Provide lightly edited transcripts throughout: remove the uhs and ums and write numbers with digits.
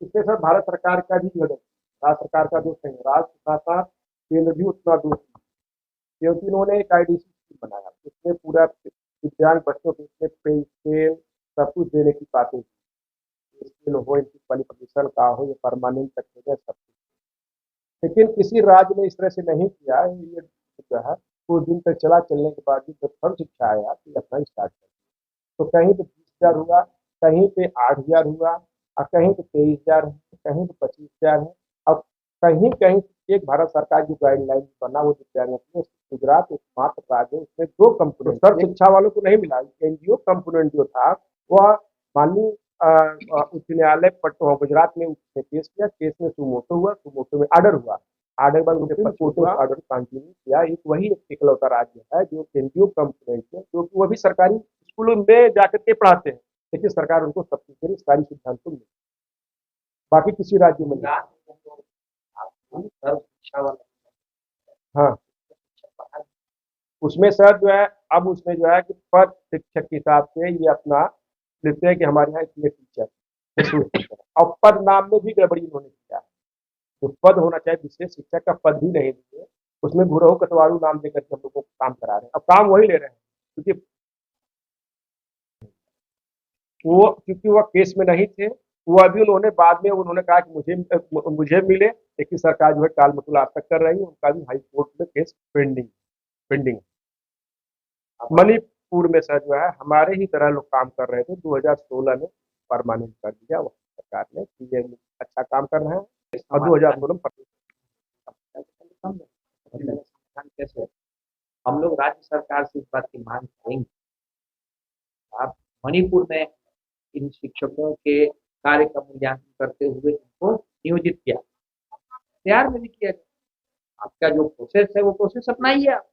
इसमें सर भारत सरकार का भी योगदान, भारत सरकार का दोष नहीं है, राज्य के साथ साथ केंद्र भी उतना दोष नहीं है। क्योंकि उन्होंने एक आईडीसी स्कीम बनाया, उसमें पूरा दिव्यांग बच्चों को उसमें पेंसिल सब कुछ देने की बातें की, स्किल हो, इनकी क्वालिफिकेशन का हो, ये परमानेंट तक हो जाए, सब कुछ। लेकिन किसी राज्य ने इस तरह से नहीं किया, ये जो है कुछ दिन तक चला, चलने के बाद भी जब सर्व शिक्षा आया तो ये अपना स्टार्ट कर दिया। तो कहीं पे 20,000 हुआ, कहीं पे 8,000 हुआ, और कहीं पे 23,000 है, कहीं पे 25,000 है। अब कहीं कहीं एक भारत सरकार की गाइडलाइन बना वो दिव्यांगों के लिए, गुजरात एकमात्र राज्य है उसमें दो कंपोनेंट सर्व शिक्षा वालों को नहीं मिला। एनजीओ कंपोनेंट जो था वह माननीय उच्च न्यायालय पटना गुजरात में उसने केस किया, केस में सुमोटो हुआ, सुमोटो में आर्डर हुआ, आर्डर बाद सुप्रीम कोर्ट ने आर्डर कंटिन्यू किया। एक वही एक इकलौता राज्य है जो एनजीओ कंपोनेंट है, जो कि वो भी सरकारी स्कूलों में जाकर के पढ़ाते हैं, लेकिन सरकार उनको सब्सिडी सारी सुविधाएं तो मिली, बाकी किसी राज्य में नहीं। हाँ, उसमें सर जो है, अब उसमें जो है कि पद शिक्षक के हिसाब से ये अपना लेते हैं कि हमारे यहाँ इतने टीचर, और पद नाम में भी गड़बड़ी इन्होंने किया है। जो पद होना चाहिए विशेष शिक्षक का पद भी नहीं दिए, उसमें भूरहु कटवारू नाम देकर के हम लोग को काम करा रहे हैं, अब काम वही ले रहे हैं, क्योंकि वो केस में नहीं थे। वो अभी उन्होंने बाद में उन्होंने कहा कि मुझे मिले, लेकिन सरकार जो है टाल मटोल आज तक कर रही है, उनका भी हाई कोर्ट में केस पेंडिंग। मणिपुर में सर जो है हमारे ही तरह लोग काम कर रहे थे, 2016 में परमानेंट कर दिया वहाँ सरकार ने कि ये अच्छा काम कर रहे हैं, और 2016 में कैसे हम लोग राज्य सरकार से इस बात की मांग करेंगे, आप मणिपुर में इन शिक्षकों के कार्य का मूल्यांकन करते हुए इनको नियोजित किया, बिहार में भी किया गया। आपका जो प्रोसेस है वो प्रोसेस अपनाइए आप।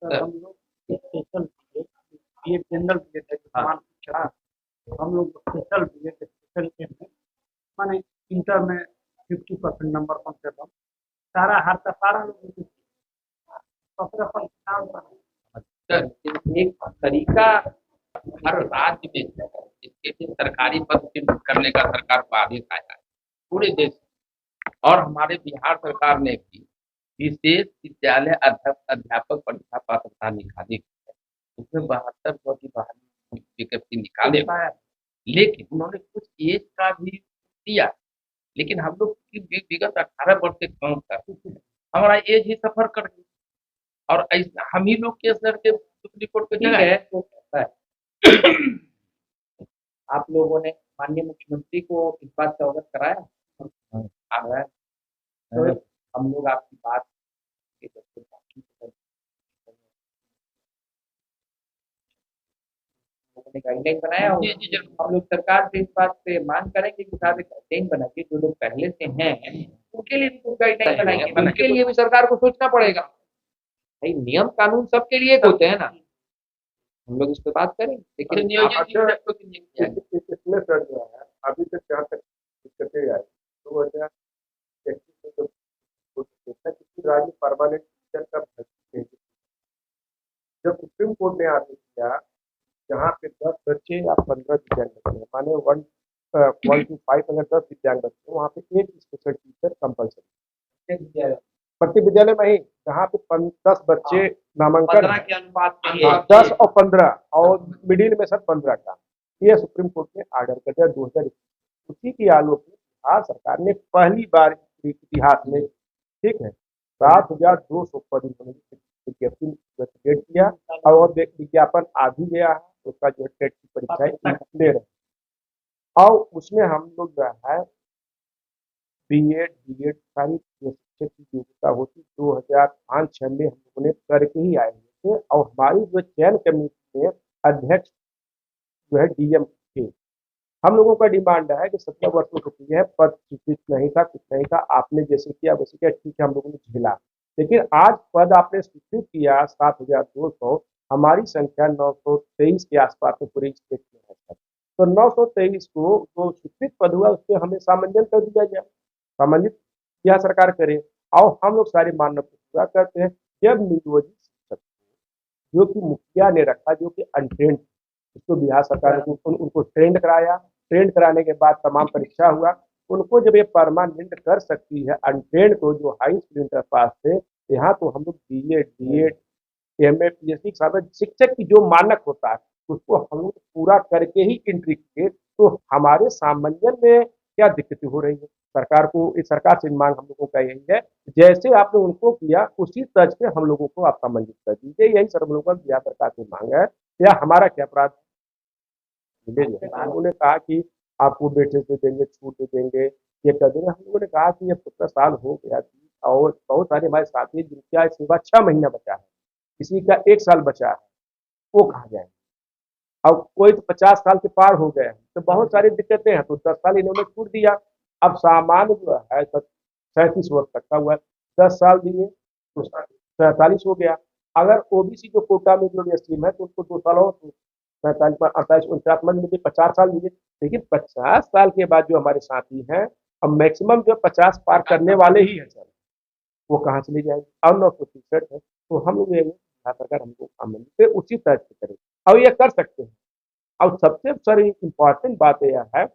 हम लोग स्पेशल बीएड जनरल बीएड है, समान शिक्षा, हम लोग स्पेशल बीएड स्पेशल एम है, माने इंटर में 50% नंबर कम से कम, सारा हर का सारा लोग एक तरीका हर राज्य में इसके लिए सरकारी पद चिन्हित करने का सरकार को आदेश आया है पूरे देश में। और हमारे बिहार सरकार ने भी विशेष विद्यालय अध्यापक परीक्षा पात्रता निकाली है, उसमें 7200 की बहाली विज्ञप्ति निकाले, लेकिन उन्होंने कुछ एज का भी दिया, लेकिन हम लोग की विगत 18 वर्ष से कम कर हमारा एज ही सफर कर गई, और हम ही लोग केस लड़के सुप्रीम कोर्ट पे जगह है। आप लोगों ने माननीय मुख्यमंत्री को इस बात से अवगत कराया आ रहा है, तो हम लोग आपकी बात गाइडलाइन बनाया, हम लोग सरकार से इस बात पे मांग करेंगे कि साहब गाइडलाइन बनाइए, जो लोग पहले से हैं उनके लिए भी गाइडलाइन बनाएंगे, उनके लिए भी सरकार को सोचना पड़ेगा। भाई नियम कानून सबके लिए होते हैं ना, हम लोग इस पे बात करें, लेकिन इसमें सर जो है अभी तक जहाँ तक दिक्कतें आई, 2021 में किसी राज्य परमानेंट टीचर का भर्ती नहीं, जब सुप्रीम कोर्ट ने आदेश दिया जहाँ पे 10 बच्चे या 15 दिव्यांग बच्चे, माने 1 to 5 अगर 10 दिव्यांग बच्चे, वहाँ पे एक स्पेशल टीचर कंपल्सरी प्रति विद्यालय में ही, जहाँ पे 10 बच्चे नामांकन के अनुपात 10 और 15, और मिडिल में सर 15 का, ये सुप्रीम कोर्ट ने ऑर्डर कर दिया 2021। उसी की आलोक में बिहार सरकार ने पहली बार इतिहास में, ठीक है, 7,200 पद विज्ञप्ति किया, और विज्ञापन आ भी गया है, उसका जो टेट की परीक्षाएं ले रहे हैं, और उसमें हम लोग जो है बीएड डीएड सारी जो शिक्षक की योग्यता होती 2005-06 में हम लोगों ने करके ही आए थे, और हमारी जो चयन कमेटी में अध्यक्ष जो है डीएम थे। हम लोगों का डिमांड है कि 17 वर्षों के लिए पद स्वीकृत नहीं था, कुछ नहीं था, आपने जैसे किया वैसे किया, ठीक है, हम लोगों ने झेला, लेकिन आज पद आपने स्वीकृत किया 7,200, हमारी संख्या 923 के आसपास में पूरे स्टेट में है। तो 923 को जो स्वीकृत पद हुआ उस पर हमें सामंजस्य कर दिया जाए, सामंजस्य यह सरकार करे, और हम लोग सारे मानव पूरा करते हैं। जब नियोजित शिक्षक जो कि मुखिया ने रखा, जो कि अनट्रेंड, उसको बिहार सरकार ने उनको ट्रेंड कराया, ट्रेंड कराने के बाद तमाम परीक्षा हुआ, उनको जब ये परमानेंट कर सकती है अनट्रेंड को, जो हाई स्कूल इंटर पास थे, यहाँ तो हम लोग बीएड, डीएड, एमए, पीएचडी शिक्षक की जो मानक होता है उसको हम लोग पूरा करके ही एंट्री किए। तो हमारे सामान्य में क्या दिक्कतें हो रही है? सरकार को, इस सरकार से मांग हम लोगों का यही है, जैसे आपने उनको किया उसी तर्ज पे हम लोगों को आप सम्मानित कर दीजिए। यही सर हम लोगों का बिहार सरकार से मांग है। या हमारा क्या अपराध है? उन्होंने कहा कि आपको बेटे से देंगे, छूट दे देंगे, ये कर देंगे। हम लोगों ने कहा कि ये 15 साल हो गया और बहुत सारे हमारे साथी जिनका सेवा 6 महीना बचा है, किसी का 1 साल बचा है, वो कहाँ जाएंगे? अब कोई तो 50 साल के पार हो गए हैं, तो बहुत सारी दिक्कतें हैं, तो 10 साल इन्होंने छूट दिया। अब सामान्य जो है 37 वर्ष तक का हुआ है, 10 साल दिए तो 47 हो गया। अगर ओबीसी जो कोटा में जो स्कीम है तो उसको 2 साल हो तो 45, 48, 49 मन लीजिए, 50 साल लीजिए। लेकिन 50 साल के बाद जो हमारे साथी हैं, अब मैक्सिमम जो 50 पार करने वाले ही हैं सर, वो कहाँ चली जाएगी? और 963 है। तो हम लोग ये सरकार हमको आमंत्रित है, उसी तरह से करें और ये कर सकते हैं। और सबसे सर इम्पोर्टेंट बात यह है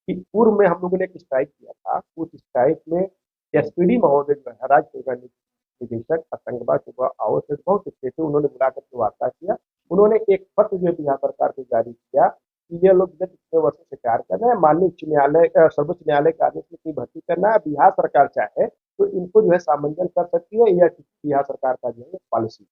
कि पूर्व में हम लोगों ने एक स्ट्राइक किया था। उस स्ट्राइक में एसपीडी महोदय जो है, राज्य सेवा निदेशक आतंकवाद सुबह आओ से बहुत अच्छे थे, उन्होंने बुला करके वार्ता किया। उन्होंने एक पत्र जो बिहार सरकार को जारी किया कि ये लोग गत कितने वर्षों से कार्य कर रहे हैं, माननीय उच्च न्यायालय, सर्वोच्च न्यायालय के आदेश में इतनी भर्ती करना है, बिहार सरकार चाहे तो इनको जो है सामंजस्य कर सकती है, यह बिहार सरकार का जो है पॉलिसी।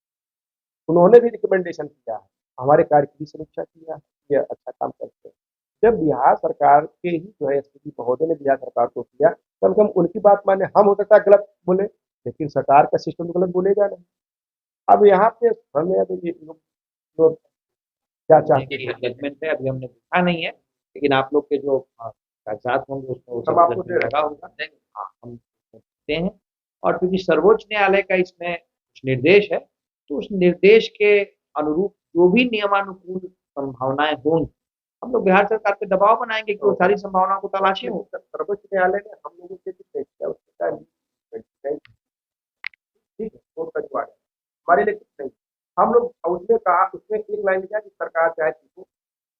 उन्होंने भी रिकमेंडेशन किया है, हमारे कार्य की भी समीक्षा किया है, ये अच्छा काम करते हैं। जब बिहार सरकार के ही जो है एसपी महोदय ने बिहार सरकार को किया, कम से कम उनकी बात माने। हम हो सकता है गलत बोले, लेकिन सरकार का सिस्टम तो गलत बोलेगा नहीं। अब यहाँ पे हमें ये लोग क्या चाहते हैं? जजमेंट है, अभी हमने देखा नहीं है, लेकिन आप लोग के जो कागजात होंगे उसमें वो सब सब आपको दे जजमेंट लगा होगा। हाँ, हम देखते हैं। और क्योंकि सर्वोच्च न्यायालय का इसमें कुछ निर्देश है, तो उस निर्देश के अनुरूप जो भी नियमानुकूल संभावनाएं होंगी, हम लोग बिहार सरकार पे दबाव बनाएंगे कि वो सारी संभावनाओं को तलाशें हो। सर्वोच्च न्यायालय ने हम लोगों से भी तय किया, उसका ठीक है, कोर्ट का जुआ है हमारे लिए कुछ नहीं। हम लोग उसने कहा, उसने एक लाइन लिखा कि सरकार चाहे चीजों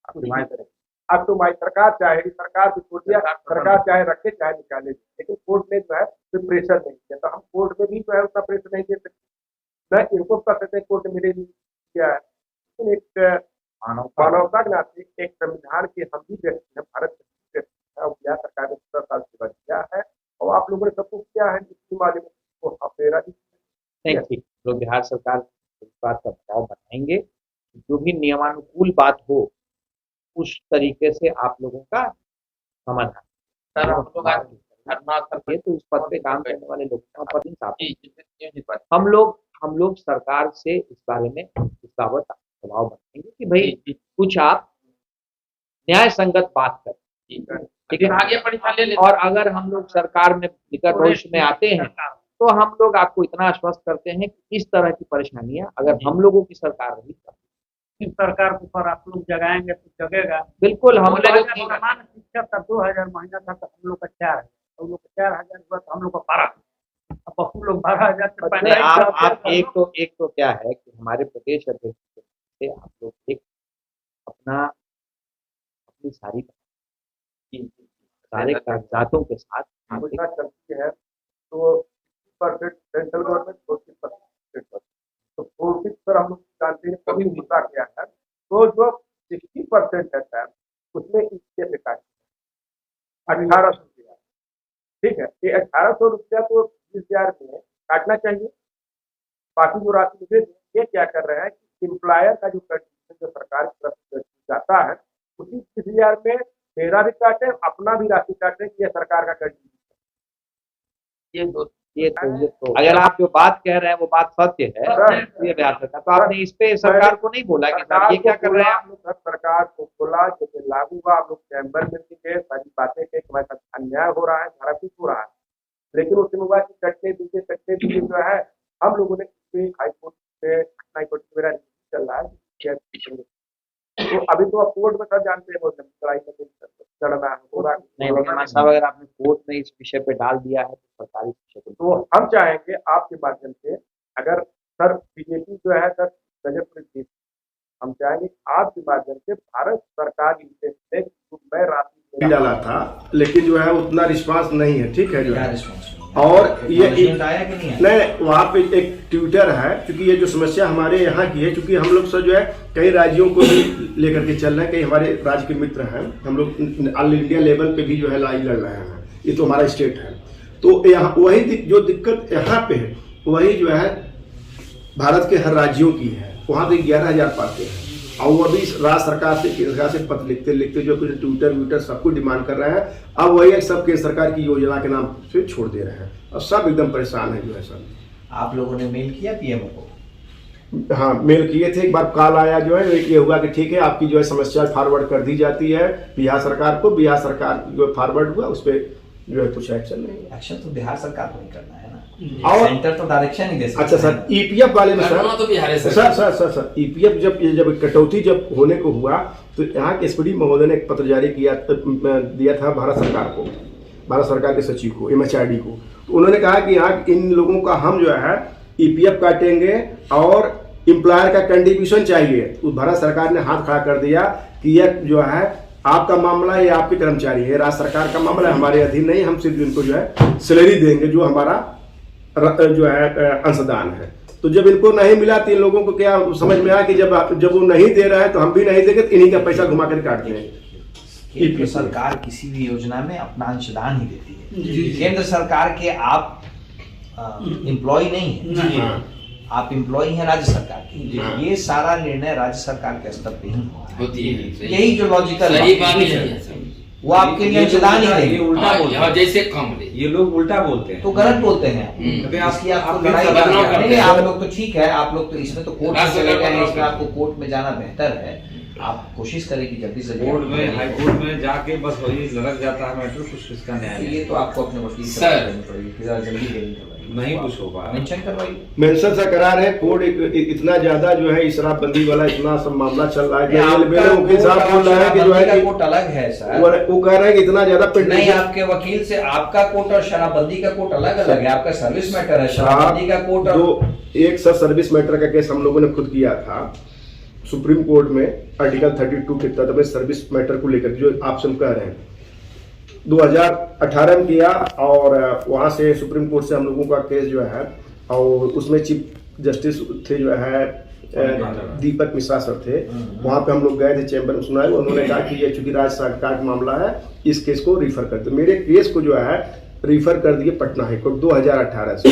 ऑप्टिमाइज करे, ऑप्टिमाइज सरकार चाहे, सरकार को छोड़ दिया, सरकार चाहे रखे चाहे निकाले, लेकिन कोर्ट ने जो है कोई प्रेशर नहीं किया। तो हम कोर्ट में भी जो है उतना प्रेशर नहीं दे सकते, न इनको कर सकते कोर्ट ने मेरे लिए किया है। लेकिन एक मानवता के नाते, एक संविधान के हम भी व्यक्ति हैं, भारत के व्यक्ति हैं, और बिहार सरकार ने 17 साल सेवा किया है और आप लोगों ने सब कुछ किया है, इसके माध्यम से आप मेरा भी नहीं, ठीक, लोग बिहार सरकार इस बात का दबाव बनाएंगे, जो भी नियमानुकूल बात हो उस तरीके से आप लोगों का समाधान। सर हम लोग आज धरना ये तो इस पद पे काम करने वाले लोगों का पद इंसाफ है। जी पर हम लोग सरकार से इस बारे में इस बाबत दबाव बनाएंगे कि भाई कुछ आप न्याय संगत बात करें, ठीक है। आगे परीक्षा ले लेते और अगर हम लोग सरकार में निकट भविष्य में आते हैं तो हम लोग आपको इतना आश्वस्त करते हैं कि इस तरह की परेशानियां अगर हम लोग की सरकार रही इस सरकार के ऊपर आप लोग जगाएंगे तो जगेगा। बिल्कुल हम बोले लोग कि सामान्य शिक्षा का 2000 महीना था तो हम लोग का 4000, हम लोग का 4000 हुआ तो हम लोग का 12। अब बहू लोग 12,000 से नहीं, पहले आप एक तो क्या है कि हमारे प्रदेश अध्यक्ष से आप लोग एक अपनी सारे कागजातों के साथ योजना चलती है तो 40% सेंट्रल गवर्नमेंट, 40% स्टेट गवर्नमेंट। तो 40 पर हम लोग जानते हैं कभी मुद्दा क्या है, तो जो 60% है सर, उसमें इसके पे काट 1800 रुपया, ठीक है। ये 1800 रुपया तो 20,000 में काटना चाहिए। बाकी जो राशि मुझे ये क्या कर रहे हैं कि एम्प्लॉयर का जो कंट्रीब्यूशन जो सरकार की तरफ से जाता है, उसी 30,000 में मेरा भी काटे, अपना भी राशि काटे, ये सरकार का कंट्रीब्यूशन। ये तो अगर आप जो बात कह रहे हैं वो बात सत्य है, ये बिहार सरकार, तो आपने इस पे सरकार को नहीं बोला कि सर ये क्या कर रहे हैं आप लोग? सरकार को बोला, जैसे लागू हुआ, आप लोग चैम्बर में गए, सारी बातें कही, हमारे साथ अन्याय हो रहा है, हमारा कुछ हो रहा है, लेकिन उसमें हुआ कि कटने दीजिए जो है, हम लोगों ने हाईकोर्ट से, हाईकोर्ट से मेरा चल रहा है। तो अभी तो आप कोर्ट में सब जानते हैं, बहुत लड़ाई चल रहा है। नहीं, लेकिन साहब अगर आपने कोर्ट में इस विषय पे डाल दिया है तो सरकारी विषय को, तो हम चाहेंगे आपके माध्यम से, अगर सर बीजेपी जो है सर गजब, हम चाहेंगे आपके माध्यम से भारत सरकार मैं राशि डाला था, लेकिन जो है उतना रिस्पांस नहीं है, ठीक है जो क्या है। रिस्पॉन्स और ये आया कि नहीं आया? नहीं, वहाँ पे एक ट्विटर है, क्योंकि ये जो समस्या हमारे यहाँ की है, क्योंकि हम लोग से जो है कई राज्यों को भी लेकर के चल रहे हैं, कई हमारे राज्य के मित्र हैं, हम लोग ऑल इंडिया लेवल पे भी जो है लड़ाई लड़ रहे हैं, ये तो हमारा स्टेट है। तो यहाँ वही जो दिक्कत यहाँ पे है वही जो है भारत के हर राज्यों की है। वहाँ तो 11,000 पाते हैं, और वो भी राज्य सरकार से केंद्र सरकार से पत्र लिखते लिखते जो कुछ ट्विटर सब कुछ डिमांड कर रहे हैं, अब वही सब केंद्र सरकार की योजना के नाम से छोड़ दे रहे हैं, और सब एकदम परेशान है जो है सब। आप लोगों ने मेल किया पीएम को? हाँ, मेल किए थे, एक बार कॉल आया जो है, एक ये हुआ कि ठीक है आपकी जो है समस्या फॉरवर्ड कर दी जाती है बिहार सरकार को, बिहार सरकार जो फॉरवर्ड हुआ उस पर जो है कुछ एक्शन नहीं। एक्शन तो बिहार सरकार को नहीं करना है ना, और सेंटर तो डायरेक्शन ही दे सकता है। अच्छा सर, ईपीएफ वाले में करना तो बिहार सर ईपीएफ जब कटौती जब होने को हुआ तो यहाँ के एसपीडी महोदय ने एक पत्र जारी दिया था भारत सरकार को, भारत सरकार के सचिव को, एमएचआरडी को। तो उन्होंने कहा कि यहाँ इन लोगों का हम जो है ईपीएफ काटेंगे और एम्प्लॉयर का कंट्रीब्यूशन चाहिए। तो भारत सरकार ने हाथ खड़ा कर दिया कि यह जो है आपका मामला है, ये आपके कर्मचारी है, राज्य सरकार का मामला है, हमारे अधीन नहीं, हम सिर्फ इनको जो है सैलरी देंगे जो हमारा जो है अंशदान है। तो जब इनको नहीं मिला तो इन लोगों को क्या समझ में आया कि जब वो नहीं दे रहा है तो हम भी नहीं देंगे, तो इन्हीं का पैसा घुमा कर काट देंगे। केंद्र सरकार किसी भी योजना में अपना अंशदान ही देती है। केंद्र सरकार के आप एम्प्लॉय नहीं है, आप एम्प्लॉय हैं राज्य सरकार के। ये सारा निर्णय राज्य सरकार के स्तर पे ही होती है। यही जो लॉजिकल सही बात है, वो आपके लिए अंशदान ही देंगे। उल्टा बोलते हैं, जैसे कम ले ये लोग उल्टा बोलते हैं, तो गलत बोलते हैं। अबे इसकी आपको आप लड़ाई बदनाम करते नहीं, हैं। आप लोग तो ठीक है, आप लोग तो इसमें तो कोर्ट में राज्य चले सरकार गए हैं, इसमें बदनाम आपको कोर्ट में जाना बेहतर है। आप कोशिश करें कि जल्दी से कोर्ट में हाई कोर्ट में जाके बस वही लड़क जाता है मैटर, कुछ इसका न्याय ये तो आपको अपने वकील से सर। बात करनी पड़ेगी, फिर जरा जल्दी हेयरिंग करवाइए। नहीं कुछ होगा। मेंशन करवाइए। मेंशन से करा रहे कोर्ट इतना ज्यादा जो है शराबबंदी वाला इतना सब मामला चल रहा है कि वकील साहब बोल रहे हैं कि जो है कि कोर्ट अलग है सर, वो कह रहे हैं कि इतना ज्यादा नहीं आपके वकील से आपका कोर्ट और शराबबंदी का कोर्ट अलग अलग है। आपका सर्विस मैटर है, शराबबंदी का कोर्ट और जो एक सर सर्विस मैटर का केस हम लोगों ने खुद किया था सुप्रीम कोर्ट में, आर्टिकल 32 के तहत में सर्विस मैटर को लेकर जो आप सब कह रहे हैं 2018 में किया, और वहां से सुप्रीम कोर्ट से हम लोगों का केस जो है, और उसमें चीफ जस्टिस थे जो है दीपक मिश्रा सर थे, वहां पे हम लोग गए थे चैम्बर में सुनाए। उन्होंने कहा कि ये चूंकि राज्य सरकार का मामला है इस केस को रिफर कर दो। मेरे केस को जो है रिफर कर दिए पटना हाईकोर्ट 2018 से।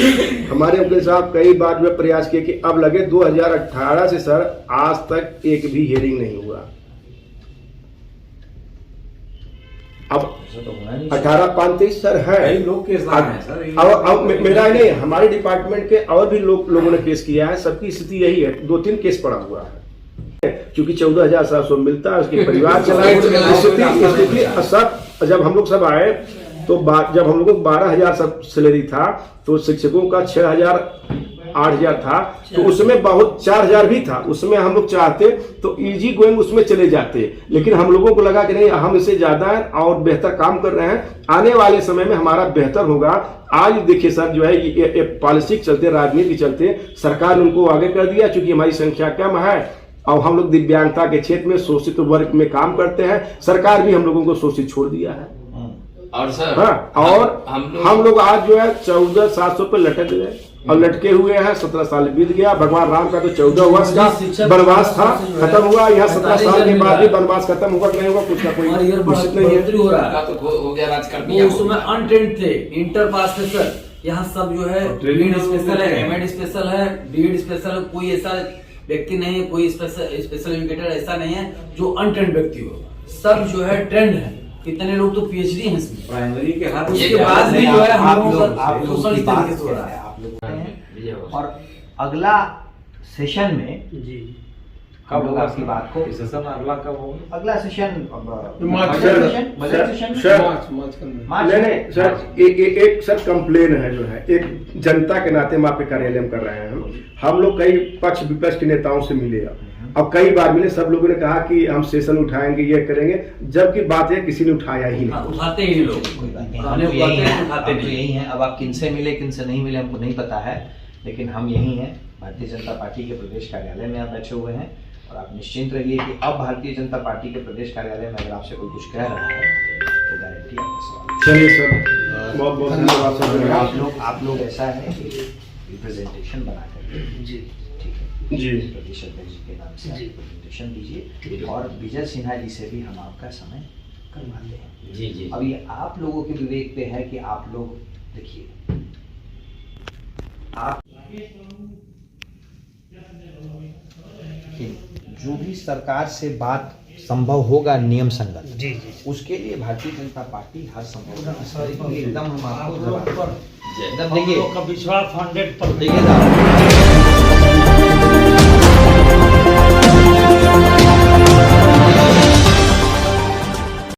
हमारे वकील साहब कई बार जो प्रयास किए कि अब लगे 2018 से सर आज तक एक भी हियरिंग नहीं हुआ। अब 18-35 सर है, कई लोग केस लाए हैं सर। अब मेरा ही नहीं, हमारे डिपार्टमेंट के और भी लोगों ने केस किया है, सबकी स्थिति यही है, 2-3 केस पड़ा हुआ है। क्योंकि 14,700 मिलता है, उसके परिवार चलाए स्थिति सब। जब हम लोग सब आए तो जब हम लोगों को 12,000 सब सैलरी था, तो शिक्षकों का 6,000-8,000 था, तो उसमें बहुत 4,000 भी था। उसमें हम लोग चाहते तो इजी गोइंग उसमें चले जाते, लेकिन हम लोगों को लगा कि नहीं, हम इससे ज्यादा और बेहतर काम कर रहे हैं, आने वाले समय में हमारा बेहतर होगा। आज देखिए सर जो है ये पॉलिसी के चलते, राजनीति के चलते सरकार ने उनको आगे कर दिया। चूंकि हमारी संख्या कम है और हम लोग दिव्यांगता के क्षेत्र में शोषित वर्ग में काम करते हैं, सरकार भी हम लोगों को शोषित छोड़ दिया है। और सर हाँ, और हम लोग आज जो है 14,700 पे लटक गए और लटके हुए हैं। 17 साल बीत गया। भगवान राम का तो 14 वर्ष का वनवास था, खत्म हुआ। यहाँ 17 साल के बाद भी वनवास खत्म होगा कि नहीं होगा, कुछ का कोई निश्चित नहीं है। हो रहा है तो हो गया राजकर्मी, वो उस समय अनट्रेंड थे, इंटर पास थे सर। यहाँ सब जो है बीएड स्पेशल है, एमएड स्पेशल है, डीएड स्पेशल है। कोई ऐसा व्यक्ति नहीं है, कोई स्पेशल एजुकेटर ऐसा नहीं है जो अनट्रेंड व्यक्ति हो। सब जो है ट्रेंड है। कितने लोग तो पीएचडी हैं इसमें। प्राइमरी के हर उसके बाद भी जो है आप हम लोग लोग आप लोग सोशल की बात तरीके से हो रहा है। आप लोग और अगला सेशन में जी कब होगा आपकी बात को? सेशन अगला कब होगा? अगला सेशन नहीं सर, एक सर कंप्लेन है जो है, एक जनता के नाते हम आपके कार्यालय में कर रहे हैं। हम लोग कई पक्ष विपक्ष के नेताओं से मिले और कई बार मिले, सब लोगों ने कहा कि हम सेशन उठाएंगे, ये करेंगे, जबकि बात है किसी ने उठाया ही नहीं। उठाते ही लोग, कोई बात नहीं, कहने हम को यही कहते हैं, हैं, उठाते हम तो नहीं। यही हैं। अब आप किनसे मिले किनसे नहीं मिले हमको नहीं पता है, लेकिन हम यही हैं, भारतीय जनता पार्टी के प्रदेश कार्यालय में आप बैठे हुए हैं। और आप निश्चिंत रहिए कि अब भारतीय जनता पार्टी के प्रदेश कार्यालय में अगर आपसे कोई कुछ कह रहा है बाकी आपका सवाल। चलिए सर, बहुत बहुत धन्यवाद सर। आप लोग ऐसा है कि रिप्रेजेंटेशन बना कर जी, ठीक है जी। प्रदेश अध्यक्ष जी के नाम से रिप्रेजेंटेशन दीजिए और विजय सिन्हा जी से भी हम आपका समय करवाते हैं। जी जी। अब ये आप लोगों के विवेक पे है कि आप लोग देखिए, आप जो भी सरकार से बात संभव होगा नियम संगत जी जी, उसके लिए भारतीय जनता पार्टी हर संभव एकदम हम आपको एकदम देखिए का विश्वास 100% देखिए